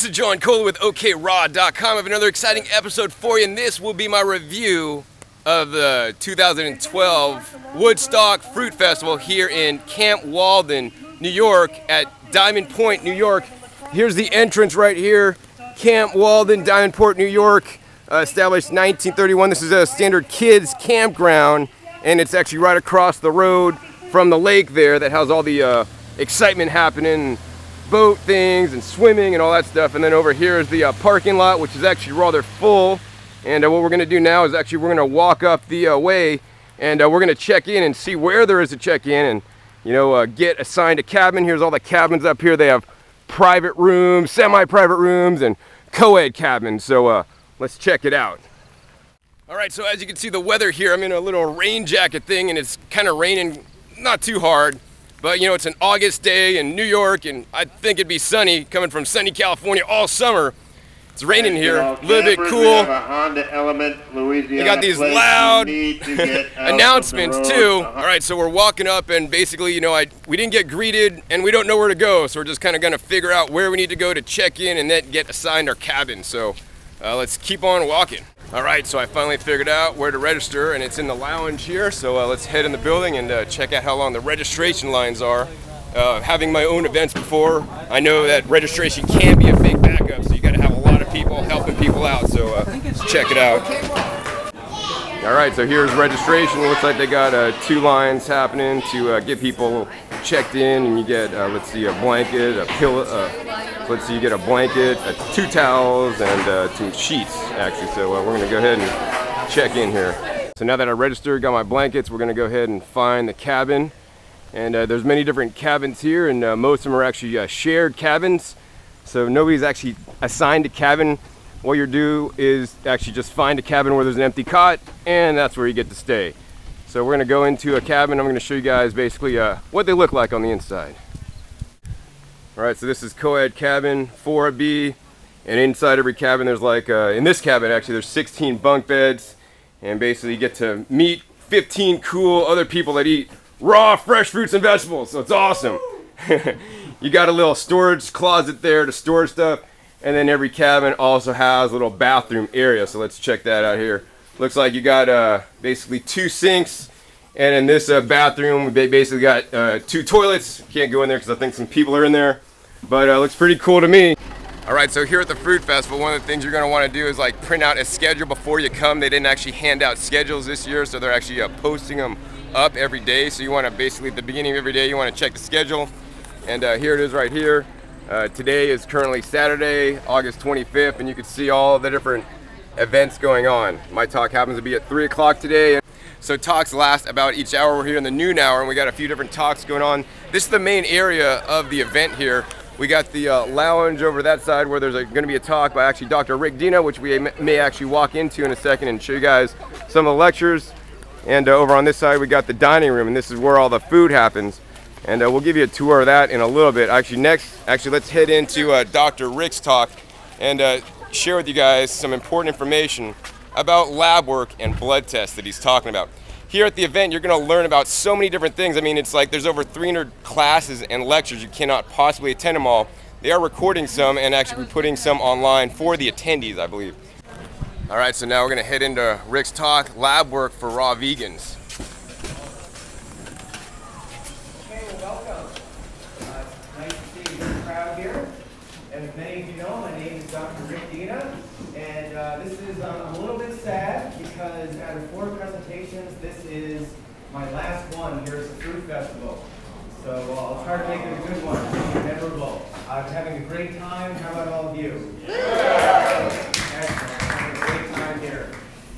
This is John Kohler with OKRaw.com. I have another exciting episode for you, and this will be my review of the 2012 WoodStock Fruit Festival here in Camp Walden, New York at Diamond Point, New York. Here's the entrance right here, Camp Walden, Diamond Point, New York, established 1931. This is a standard kids campground, and it's actually right across the road from the lake there that has all the excitement happening. Boat things and swimming and all that stuff. And then over here is the parking lot, which is actually rather full. And what we're going to do now is actually we're going to walk up the way, and we're going to check in and see where there is a check in, and get assigned a cabin. Here's all the cabins up here. They have private rooms, semi-private rooms, and co-ed cabins. So let's check it out. All right, so as you can see the weather here, I'm in a little rain jacket thing, and it's kind of raining, not too hard. But it's an August day in New York, and I think it'd be sunny coming from sunny California all summer. It's raining here, a little bit cool. We have a Honda Element, Louisiana. You got these loud announcements too. All right, so we're walking up, and basically, we didn't get greeted, and we don't know where to go, so we're just kind of gonna figure out where we need to go to check in, and then get assigned our cabin. So let's keep on walking. All right, so I finally figured out where to register, and it's in the lounge here. So let's head in the building and check out how long the registration lines are. Having my own events before, I know that registration can be a big backup, so you got to have a lot of people helping people out. So let's check it out. All right, so here's registration. It looks like they got 2 lines happening to get people checked in, and you get, let's see, a blanket, a pillow. Let's see, you get a blanket, 2 towels, and 2 sheets, actually. So we're going to go ahead and check in here. So now that I registered, got my blankets, we're going to go ahead and find the cabin. And there's many different cabins here, and most of them are actually shared cabins. So nobody's actually assigned a cabin. What you do is actually just find a cabin where there's an empty cot, and that's where you get to stay. So we're going to go into a cabin. I'm going to show you guys basically what they look like on the inside. All right, so this is co-ed cabin 4B, and inside every cabin there's like, in this cabin actually there's 16 bunk beds, and basically you get to meet 15 cool other people that eat raw, fresh fruits and vegetables, so it's awesome. You got a little storage closet there to store stuff, and then every cabin also has a little bathroom area, so let's check that out here. Looks like you got basically 2 sinks. And in this bathroom, we basically got 2 toilets. Can't go in there because I think some people are in there, but it looks pretty cool to me. All right, so here at the Fruit Festival, one of the things you're gonna wanna do is like print out a schedule before you come. They didn't actually hand out schedules this year, so they're actually posting them up every day. So you wanna basically, at the beginning of every day, you wanna check the schedule. And here it is right here. Today is currently Saturday, August 25th, and you can see all the different events going on. My talk happens to be at 3 o'clock today. So talks last about each hour. We're here in the noon hour, and we got a few different talks going on. This is the main area of the event here. We got the lounge over that side where there's going to be a talk by actually Dr. Rick Dina, which we may actually walk into in a second and show you guys some of the lectures. And over on this side, we got the dining room, and this is where all the food happens. And we'll give you a tour of that in a little bit. Actually, let's head into Dr. Rick's talk and share with you guys some important information about lab work and blood tests that he's talking about. Here at the event, you're going to learn about so many different things. I mean, it's like there's over 300 classes and lectures. You cannot possibly attend them all. They are recording some and actually putting some online for the attendees, I believe. All right, so now we're going to head into Rick's talk, lab work for raw vegans. Okay, well, welcome. It's nice to see the crowd here. As many of you know, my name is Dr. Rick Dina, and this is, I'm a little bit sad because out of 4 presentations, this is my last one here at the Fruit Festival. So I'll try to make it a good one, memorable. I'm having a great time. How about all of you? Yeah. Excellent. Having a great time here.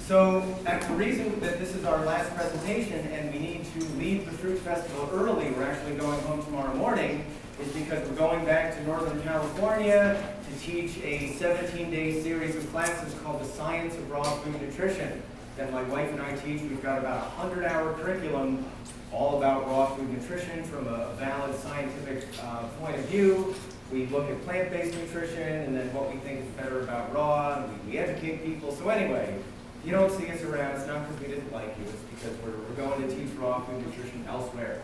So the reason that this is our last presentation and we need to leave the Fruit Festival early, we're actually going home tomorrow morning, is because we're going back to Northern California to teach a 17-day series of classes called The Science of Raw Food Nutrition that my wife and I teach. We've got about a 100-hour curriculum all about raw food nutrition from a valid scientific point of view. We look at plant-based nutrition and then what we think is better about raw, and we educate people. So anyway, you don't see us around, it's not because we didn't like you, it's because we're going to teach raw food nutrition elsewhere.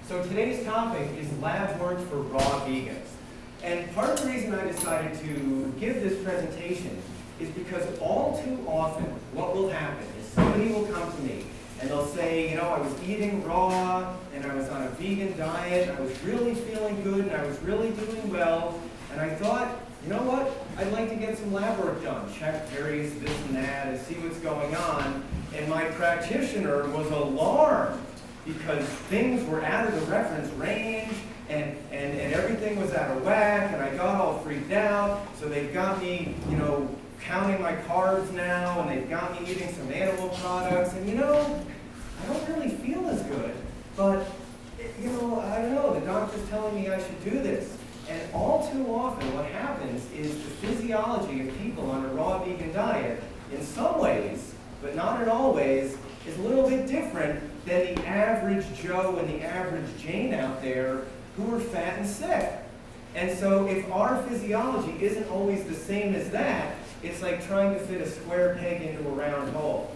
So today's topic is lab work for raw vegans. And part of the reason I decided to give this presentation is because all too often what will happen is somebody will come to me and they'll say, you know, I was eating raw and I was on a vegan diet, I was really feeling good and I was really doing well, and I thought, you know what, I'd like to get some lab work done, check various this and that and see what's going on. And my practitioner was alarmed because things were out of the reference range and everything was out of whack, and I got all freaked out. So they've got me, you know, counting my carbs now, and they've got me eating some animal products, and you know, I don't really feel as good, but you know, I don't know, the doctor's telling me I should do this. And all too often what happens is the physiology of people on a raw vegan diet, in some ways, but not in all ways, is a little bit different than the average Joe and the average Jane out there who are fat and sick. And so if our physiology isn't always the same as that, it's like trying to fit a square peg into a round hole.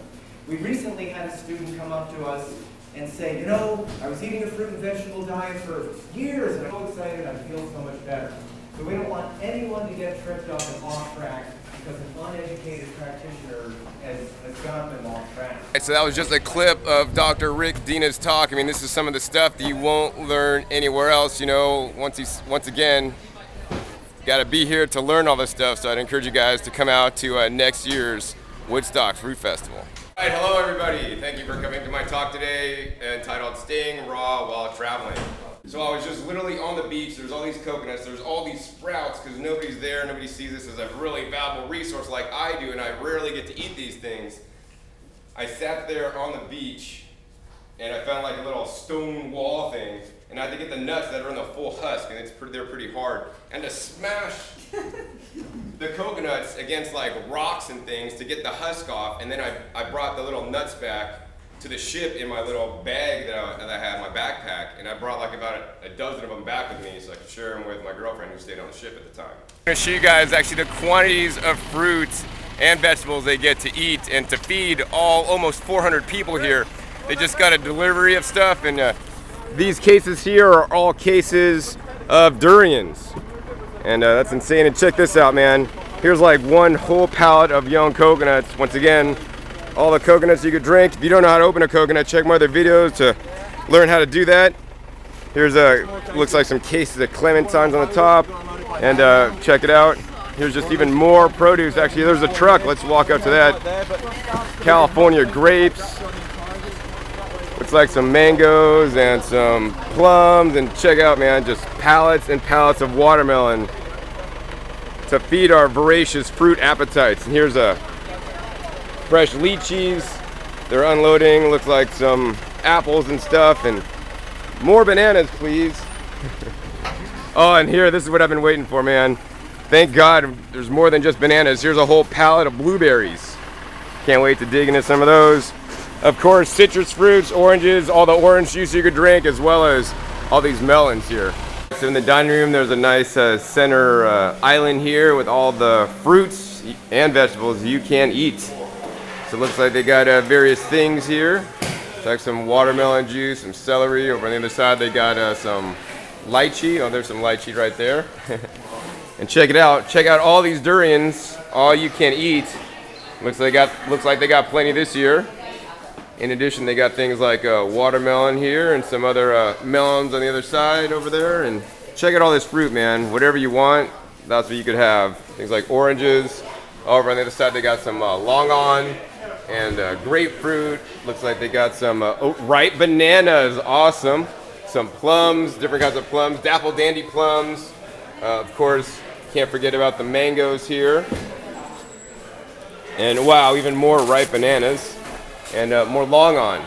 We recently had a student come up to us and say, you know, I was eating a fruit and vegetable diet for years and I'm so excited, I feel so much better. So we don't want anyone to get tripped up and off track because an uneducated practitioner has got them off track. So that was just a clip of Dr. Rick Dina's talk. I mean, this is some of the stuff that you won't learn anywhere else. You know, once again, got to be here to learn all this stuff. So I'd encourage you guys to come out to next year's WoodStock Fruit Festival. All right, hello everybody. Thank you for coming to my talk today entitled Staying Raw While Traveling. So I was just literally on the beach. There's all these coconuts. There's all these sprouts because nobody's there. Nobody sees this as a really valuable resource like I do, and I rarely get to eat these things. I sat there on the beach, and I found like a little stone wall thing, and I had to get the nuts that are in the full husk, and they're pretty hard, and to smash the coconuts against like rocks and things to get the husk off, and then I brought the little nuts back to the ship in my little bag that I had in my backpack, and I brought like about a dozen of them back with me so I could share them with my girlfriend who stayed on the ship at the time. I'm going to show you guys actually the quantities of fruits and vegetables they get to eat and to feed almost 400 people here. They just got a delivery of stuff, and these cases here are all cases of durians, and that's insane. And check this out, man. Here's like one whole pallet of young coconuts. Once again, all the coconuts you could drink. If you don't know how to open a coconut, check my other videos to learn how to do that. Here's looks like some cases of clementines on the top, and check it out. Here's just even more produce. Actually, there's a truck. Let's walk up to that. California grapes. Looks like some mangoes and some plums, and check out, man, just pallets and pallets of watermelon to feed our voracious fruit appetites. And here's a fresh lychees. They're unloading. Looks like some apples and stuff, and more bananas, please. Oh, and here, this is what I've been waiting for, man. Thank God there's more than just bananas. Here's a whole pallet of blueberries. Can't wait to dig into some of those. Of course, citrus fruits, oranges, all the orange juice you could drink, as well as all these melons here. So in the dining room, there's a nice center island here with all the fruits and vegetables you can eat. So it looks like they got various things here. It's like some watermelon juice, some celery. Over on the other side, they got some lychee. Oh, there's some lychee right there. And check it out. Check out all these durians, all you can eat. Looks like they got plenty this year. In addition, they got things like watermelon here and some other melons on the other side over there. And check out all this fruit, man. Whatever you want, that's what you could have. Things like oranges. Over on the other side, they got some longan and grapefruit. Looks like they got some ripe bananas. Awesome. Some plums, different kinds of plums. Dapple dandy plums. Of course, can't forget about the mangoes here. And wow, even more ripe bananas. And more longan.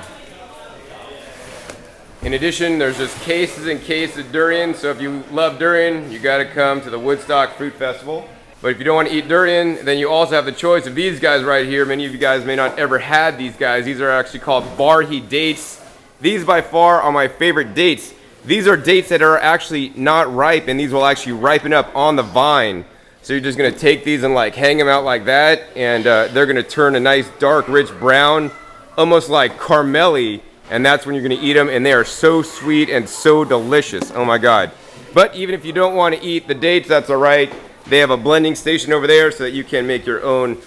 In addition, there's just cases and cases of durian. So if you love durian, you got to come to the WoodStock Fruit Festival. But if you don't want to eat durian, then you also have the choice of these guys right here. Many of you guys may not ever had these guys. These are actually called Barhi dates. These by far are my favorite dates. These are dates that are actually not ripe, and these will actually ripen up on the vine. So you're just going to take these and like hang them out like that, and they're going to turn a nice dark rich brown, almost like caramelly, and that's when you're going to eat them, and they are so sweet and so delicious. Oh my God. But even if you don't want to eat the dates, that's all right. They have a blending station over there so that you can make your own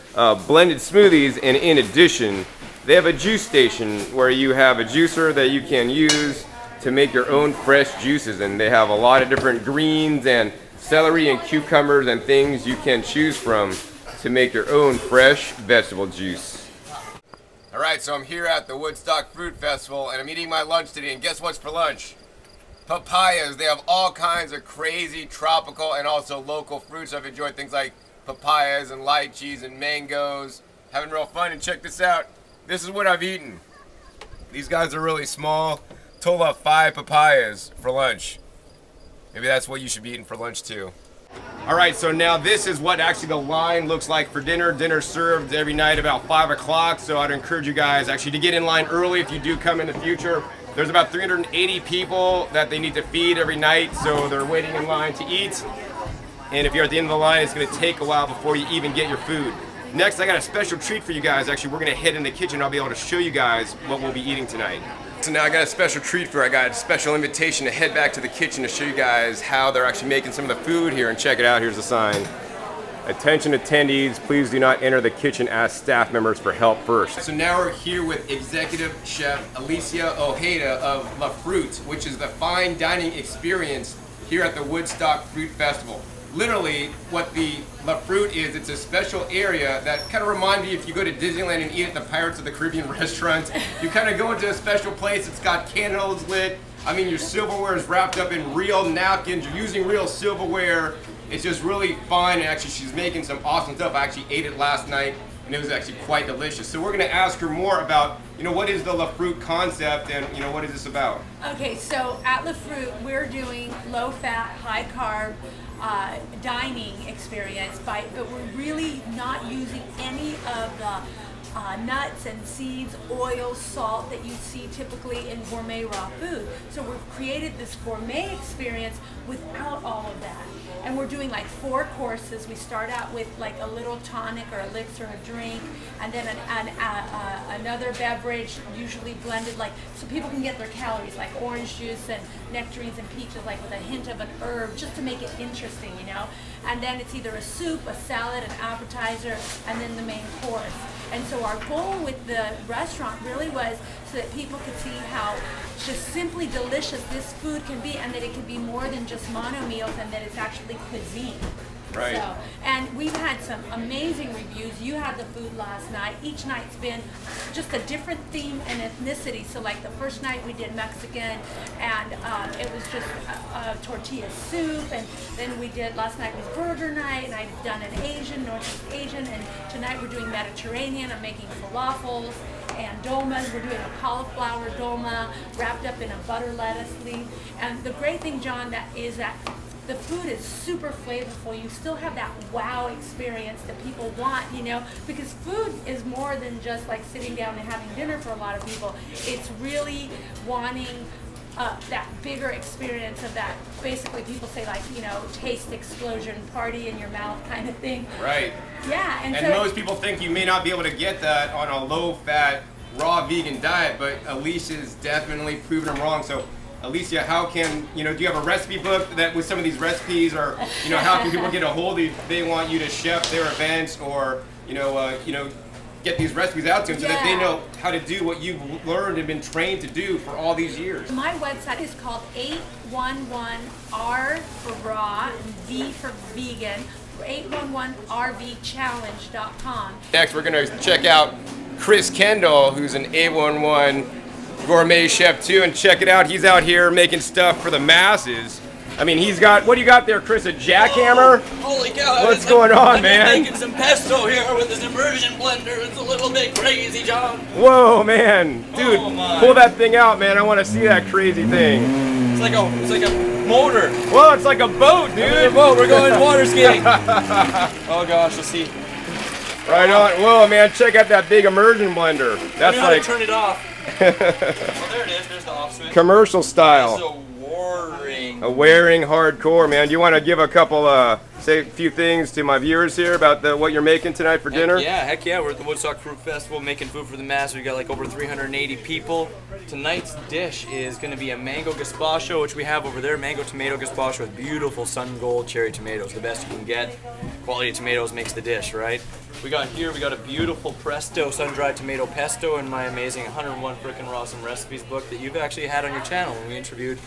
blended smoothies. And in addition, they have a juice station where you have a juicer that you can use to make your own fresh juices. And they have a lot of different greens and celery and cucumbers and things you can choose from to make your own fresh vegetable juice. All right, so I'm here at the WoodStock Fruit Festival and I'm eating my lunch today, and guess what's for lunch? Papayas. They have all kinds of crazy tropical and also local fruits. I've enjoyed things like papayas and lychees and mangoes. Having real fun, and check this out. This is what I've eaten. These guys are really small. Total of 5 papayas for lunch. Maybe that's what you should be eating for lunch too. All right, so now this is what actually the line looks like for dinner. Dinner served every night about 5 o'clock, so I'd encourage you guys actually to get in line early if you do come in the future. There's about 380 people that they need to feed every night, so they're waiting in line to eat. And if you're at the end of the line, it's gonna take a while before you even get your food. Next, I got a special treat for you guys. Actually, we're gonna head in the kitchen. I'll be able to show you guys what we'll be eating tonight. So now I got a special treat for you. I got a special invitation to head back to the kitchen to show you guys how they're actually making some of the food here. And check it out, here's the sign. Attention attendees, please do not enter the kitchen as staff members for help first. So now we're here with Executive Chef Alicia Ojeda of La Fruit, which is the fine dining experience here at the WoodStock Fruit Festival. Literally, what the La Fruit is, it's a special area that kind of reminds you if you go to Disneyland and eat at the Pirates of the Caribbean restaurant, you kind of go into a special place, it's got candles lit. I mean, your silverware is wrapped up in real napkins, you're using real silverware. It's just really fun, and actually she's making some awesome stuff. I actually ate it last night, and it was actually quite delicious. So we're gonna ask her more about, what is the La Fruit concept, and what is this about? Okay, so at La Fruit, we're doing low-fat, high-carb dining experience, but we're really not using any of the nuts and seeds, oil, salt that you see typically in gourmet raw food. So we've created this gourmet experience without all of that. And we're doing like 4 courses. We start out with like a little tonic or elixir, a drink, and then another beverage, usually blended, like so people can get their calories, like orange juice and nectarines and peaches, like with a hint of an herb, just to make it interesting, And then it's either a soup, a salad, an appetizer, and then the main course. And so our goal with the restaurant really was so that people could see how just simply delicious this food can be, and that it can be more than just mono meals, and that it's actually cuisine. Right. So, and we've had some amazing reviews. You had the food last night. Each night's been just a different theme and ethnicity. So like the first night we did Mexican, and it was just a tortilla soup. And then we did, last night was burger night, and I've done an Asian, Northeast Asian, and tonight we're doing Mediterranean. I'm making falafels and dolmas. We're doing a cauliflower dolma wrapped up in a butter lettuce leaf. And the great thing, John, that the food is super flavorful. You still have that wow experience that people want, because food is more than just like sitting down and having dinner for a lot of people. It's really wanting that bigger experience of that, basically people say like, taste explosion, party in your mouth kind of thing. Right. Yeah. And so most people think you may not be able to get that on a low-fat, raw vegan diet, but Alicia's definitely proven them wrong. So Alicia, how can, do you have a recipe book that with some of these recipes, or, how can people get a hold of you if they want you to chef their events, or, get these recipes out to them so that they know how to do what you've learned and been trained to do for all these years? My website is called 811R for raw and V for vegan, 811rvchallenge.com. Next, we're going to check out Chris Kendall, who's an 811 gourmet chef too, and check it out. He's out here making stuff for the masses. I mean, he's got, what do you got there, Chris? A jackhammer? Oh, holy cow. What's going on, man? I'm making some pesto here with this immersion blender. It's a little bit crazy, John. Whoa, man. Dude, Oh, pull that thing out, man. I want to see that crazy thing. It's like a motor. Whoa, it's like a boat, dude. It's a boat. We're going water skiing. Oh, gosh, let's see. Right on. Whoa, man, check out that big immersion blender. That's I know how like to turn it off. Oh, there it is. There's the off switch. commercial style. So warring. a wearing hardcore, man. Do you want to give a couple, say a few things to my viewers here about what you're making tonight for dinner? Heck yeah. We're at the WoodStock Fruit Festival making food for the mass. We got like over 380 people. Tonight's dish is going to be a mango gazpacho, which we have over there. Mango tomato gazpacho with beautiful sun gold cherry tomatoes, the best you can get. Quality of tomatoes makes the dish, right? We got a beautiful Presto sun-dried tomato pesto and my amazing 101 Frickin' Rawsome Recipes book that you've actually had on your channel when we interviewed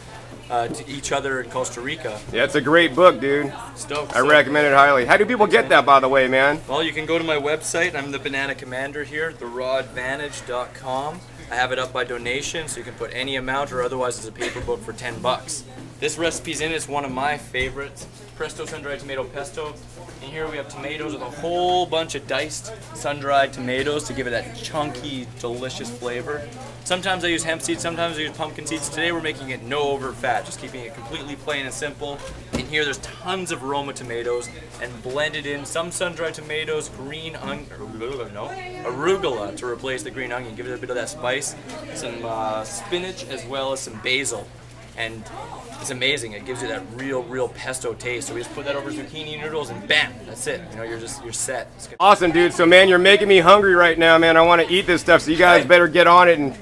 to each other in Costa Rica. Yeah, it's a great book, dude. Stoked. I recommend it highly. How do people get that, by the way, man? Well, you can go to my website. I'm the Banana Commander here, therawadvantage.com. I have it up by donation, so you can put any amount or otherwise it's a paper book for $10. This recipe's in it. It's one of my favorites. Presto sun-dried tomato pesto. And here we have tomatoes with a whole bunch of diced sun-dried tomatoes to give it that chunky, delicious flavor. Sometimes I use hemp seeds, sometimes I use pumpkin seeds. Today we're making it no over fat, just keeping it completely plain and simple. In here there's tons of Roma tomatoes and blended in some sun-dried tomatoes, arugula to replace the green onion, give it a bit of that spice, some spinach as well as some basil. And it's amazing. It gives you that real pesto taste. So we just put that over zucchini noodles and bam, that's it. You know, you're set. Awesome, dude. So, man, you're making me hungry right now, man. I want to eat this stuff. So you guys better get on it. And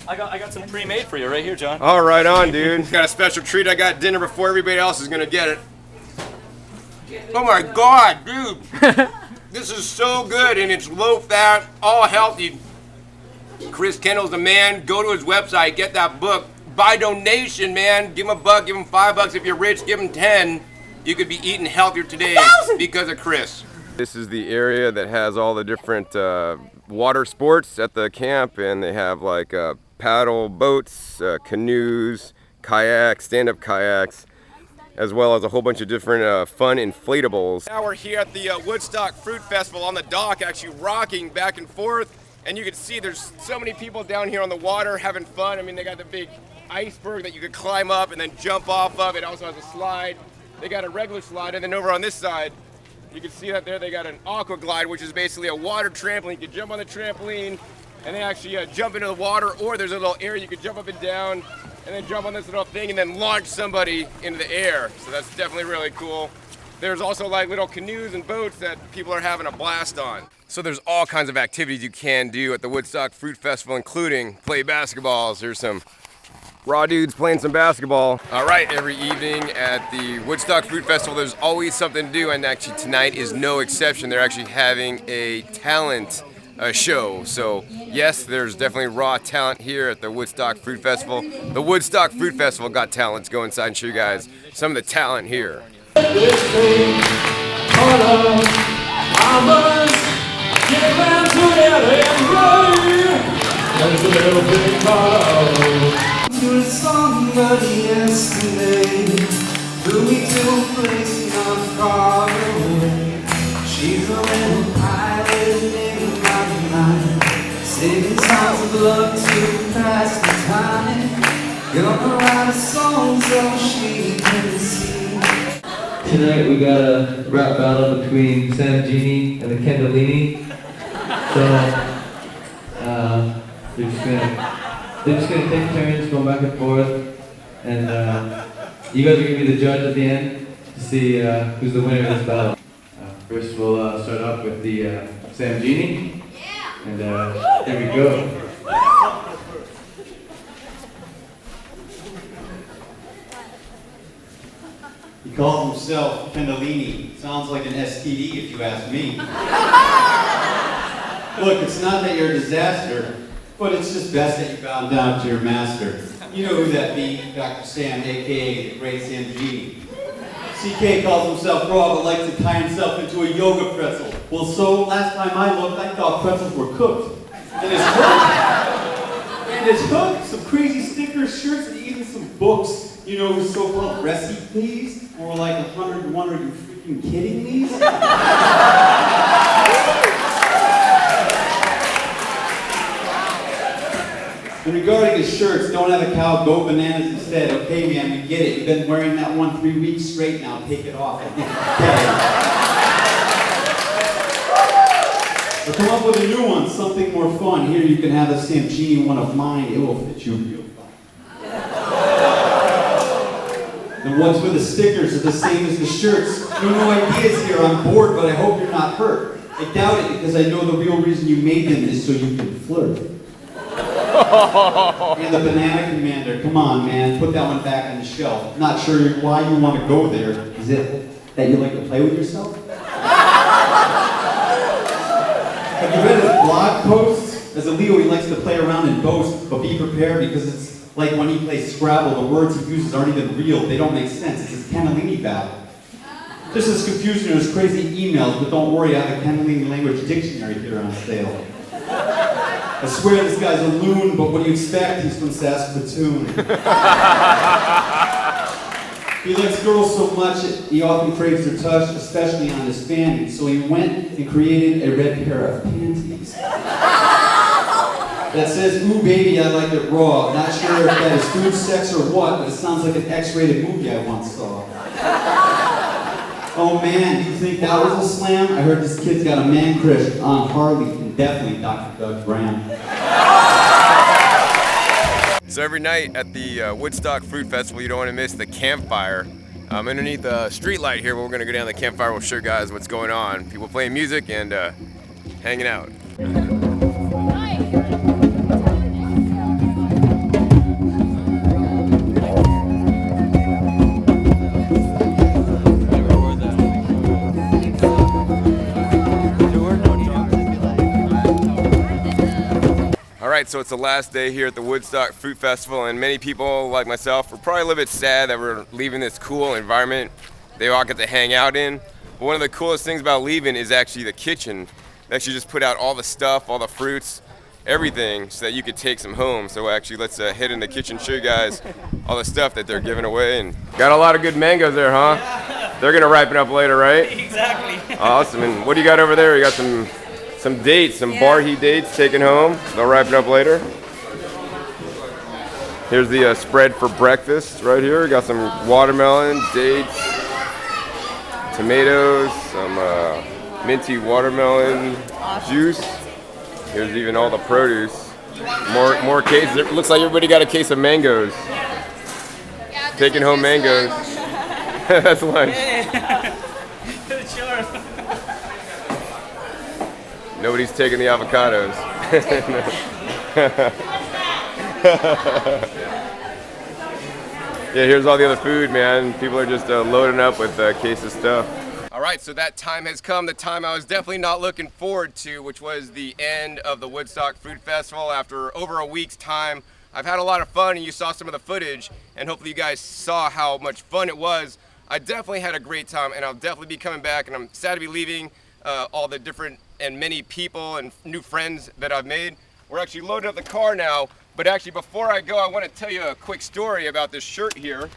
I got some pre-made for you right here, John. all right, on, dude. Got a special treat. I got dinner before everybody else is gonna get it. Oh my God, dude! This is so good, and it's low fat, all healthy. Chris Kendall's the man. Go to his website, get that book. By donation, man. Give him $1, give him $5. If you're rich, give him 10. You could be eating healthier today because of Chris. This is the area that has all the different water sports at the camp, and they have like paddle boats, canoes, kayaks, stand-up kayaks, as well as a whole bunch of different fun inflatables. Now we're here at the WoodStock Fruit Festival on the dock, actually rocking back and forth, and you can see there's so many people down here on the water having fun. I mean, they got the big iceberg that you could climb up and then jump off of. It also has a slide. They got a regular slide, and then over on this side, you can see that there they got an aqua glide, which is basically a water trampoline. You can jump on the trampoline and then actually jump into the water, or there's a little area you can jump up and down and then jump on this little thing and then launch somebody into the air. So that's definitely really cool. There's also like little canoes and boats that people are having a blast on. So there's all kinds of activities you can do at the WoodStock Fruit Festival, including play basketballs. There's some raw dudes playing some basketball. All right, every evening at the WoodStock Fruit Festival, there's always something to do, and actually tonight is no exception. They're actually having a talent show. So yes, there's definitely raw talent here at the WoodStock Fruit Festival. The WoodStock Fruit Festival got talent. Let's go inside and show you guys some of the talent here. Somebody yesterday flew me to a place not far away. She's a little pilot named mine, singing songs of love to pass the time. Gonna write a song so she can sing. Tonight we got a rap battle between Sam Genie and the Kendallini. So they're just gonna take turns going back and forth, and you guys are gonna be the judge at the end to see who's the winner of this battle. First, we'll start off with the Sam Genie, and here we go. He calls himself Kendallini. Sounds like an STD if you ask me. Look, it's not that you're a disaster, but it's just best that you bow down to your master. You know who that be, Dr. Sam, a.k.a. the Great Sam Genie. CK calls himself raw, but likes to tie himself into a yoga pretzel. Well, so last time I looked, I thought pretzels were cooked. And it's hooked. Some crazy stickers, shirts, and even some books. You know, so-called recipes. More like 101, are you freaking kidding me? And regarding his shirts, don't have a cow, go bananas instead. Okay, man, we get it. You've been wearing that one 3 weeks straight now. Take it off. Okay. But come up with a new one, something more fun. Here you can have a Sam Genie one of mine. It will fit you real fine. And what's with the stickers are the same as the shirts. No ideas here, I'm bored, but I hope you're not hurt. I doubt it because I know the real reason you made them is so you can flirt. And the Banana Commander, come on man, put that one back on the shelf. Not sure why you want to go there. Is it that you like to play with yourself? Have you read his blog posts? As a Leo, he likes to play around and boast, but be prepared because it's like when he plays Scrabble, the words he uses aren't even real. They don't make sense. It's his cannellini battle. Just as confusing as crazy emails, but don't worry, I have a cannellini language dictionary here on sale. I swear this guy's a loon, but what do you expect? He's from Saskatoon. He likes girls so much, he often craves their touch, especially on his fannies. So he went and created a red pair of panties. That says, ooh baby, I like it raw. Not sure if that is food, sex, or what, but it sounds like an X-rated movie I once saw. Oh man, do you think that was a slam? I heard this kid's got a man crush on Harley and definitely Dr. Doug Graham. So every night at the Woodstock Fruit Festival, you don't want to miss the campfire. Underneath the street light here, we're going to go down the campfire. We'll show you guys what's going on. People playing music and hanging out. Alright, so it's the last day here at the Woodstock Fruit Festival, and many people like myself are probably a little bit sad that we're leaving this cool environment they all get to hang out in. But one of the coolest things about leaving is actually the kitchen. They actually just put out all the stuff, all the fruits, everything, so that you could take some home. So actually let's head in the kitchen, show you guys all the stuff that they're giving away. And got a lot of good mangoes there, huh? Yeah. They're gonna ripen up later, right? Exactly. Awesome. And what do you got over there? You got some dates, some Barhi dates taken home. They'll ripen up later. Here's the spread for breakfast right here. Got some watermelon, dates, tomatoes, some minty watermelon juice. Here's even all the produce. More cases. It looks like everybody got a case of mangoes. Taking home mangoes. That's lunch. Sure. Nobody's taking the avocados. Yeah, here's all the other food, man. People are just loading up with a case of stuff. All right, so that time has come, the time I was definitely not looking forward to, which was the end of the Woodstock Fruit Festival. After over a week's time, I've had a lot of fun, and you saw some of the footage, and hopefully you guys saw how much fun it was. I definitely had a great time, and I'll definitely be coming back, and I'm sad to be leaving all the different and many people and new friends that I've made. We're actually loading up the car now, but actually before I go, I want to tell you a quick story about this shirt here.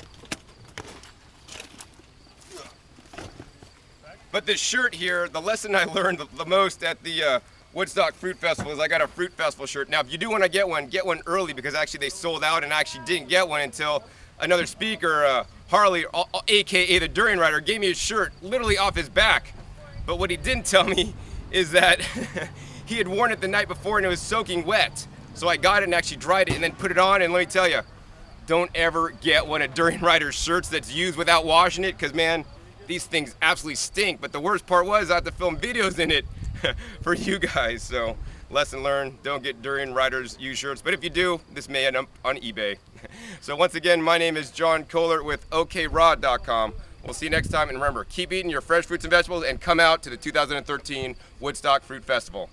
But this shirt here, the lesson I learned the most at the Woodstock Fruit Festival is I got a Fruit Festival shirt. Now, if you do want to get one early, because actually they sold out, and I actually didn't get one until another speaker, Harley, aka the Durian Rider, gave me a shirt literally off his back. But what he didn't tell me is that he had worn it the night before and it was soaking wet. So I got it and actually dried it and then put it on, and let me tell you, don't ever get one of Durian Rider's shirts that's used without washing it, because man, these things absolutely stink. But the worst part was I had to film videos in it for you guys. So lesson learned, don't get Durian Rider's used shirts. But if you do, this may end up on eBay. So once again, my name is John Kohler with OKRod.com. We'll see you next time, and remember, keep eating your fresh fruits and vegetables and come out to the 2013 Woodstock Fruit Festival.